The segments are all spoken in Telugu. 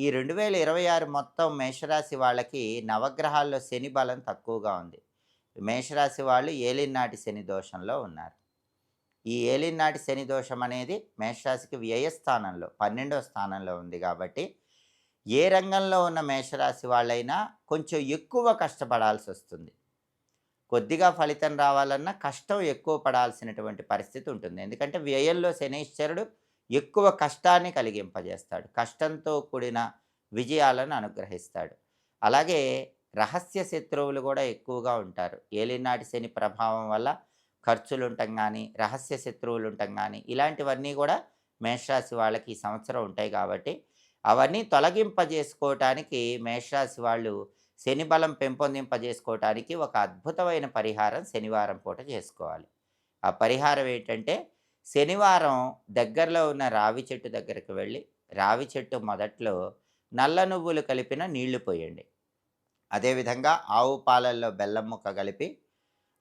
ఈ 2026 మొత్తం మేషరాశి వాళ్ళకి నవగ్రహాల్లో శని బలం తక్కువగా ఉంది. మేషరాశి వాళ్ళు ఏలినాటి శని దోషంలో ఉన్నారు. ఈ ఏలినాటి శని దోషం అనేది మేషరాశికి వ్యయస్థానంలో 12వ స్థానంలో ఉంది కాబట్టి, ఏ రంగంలో ఉన్న మేషరాశి వాళ్ళైనా కొంచెం ఎక్కువ కష్టపడాల్సొస్తుంది. కొద్దిగా ఫలితం రావాలన్నా కష్టం ఎక్కువ పడాల్సినటువంటి పరిస్థితి ఉంటుంది. ఎందుకంటే వ్యయంలో శనీశ్వరుడు ఎక్కువ కష్టాన్ని కలిగింపజేస్తాడు. కష్టంతో కూడిన విజయాలను అనుగ్రహిస్తాడు. అలాగే రహస్య శత్రువులు కూడా ఎక్కువగా ఉంటారు. ఏలినాటి శని ప్రభావం వల్ల ఖర్చులుంటం గానీ, రహస్య శత్రువులుంటం గానీ, ఇలాంటివన్నీ గూడా మేషరాశి వాళ్ళకి ఈ సంవత్సరం ఉంటాయి కాబట్టి, అవన్నీ తొలగింపజేసుకోవటానికి మేషరాశి వాళ్ళు శని బలం పెంపొందింపజేసుకోవటానికి ఒక అద్భుతమైన పరిహారం శనివారం పూట చేసుకోవాలి. ఆ పరిహారం ఏంటంటే, శనివారం దగ్గరలో ఉన్న రావి చెట్టు దగ్గరికి వెళ్ళి, రావి చెట్టు మొదట్లో నల్ల నువ్వులు కలిపిన నీళ్లు పోయండి. అదేవిధంగా ఆవు పాలల్లో బెల్లం ముక్క కలిపి,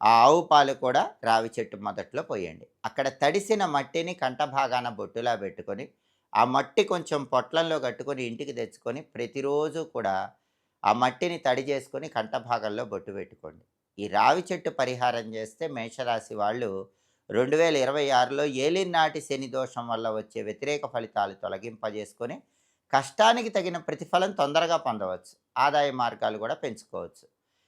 ఆ ఆవు పాలు కూడా రావి చెట్టు మొదట్లో పోయండి. అక్కడ తడిసిన మట్టిని కంఠభాగాన బొట్టులా పెట్టుకొని, ఆ మట్టి కొంచెం పొట్లంలో కట్టుకొని ఇంటికి తెచ్చుకొని, ప్రతిరోజు కూడా ఆ మట్టిని తడి చేసుకొని కంఠభాగంలో బొట్టు పెట్టుకోండి. ఈ రావి చెట్టు పరిహారం చేస్తే మేషరాశి వాళ్ళు 2026లో ఏలినాటి శని దోషం వల్ల వచ్చే వ్యతిరేక ఫలితాలు తొలగింపజేసుకొని, కష్టానికి తగిన ప్రతిఫలం తొందరగా పొందవచ్చు. ఆదాయ మార్గాలు కూడా పెంచుకోవచ్చు.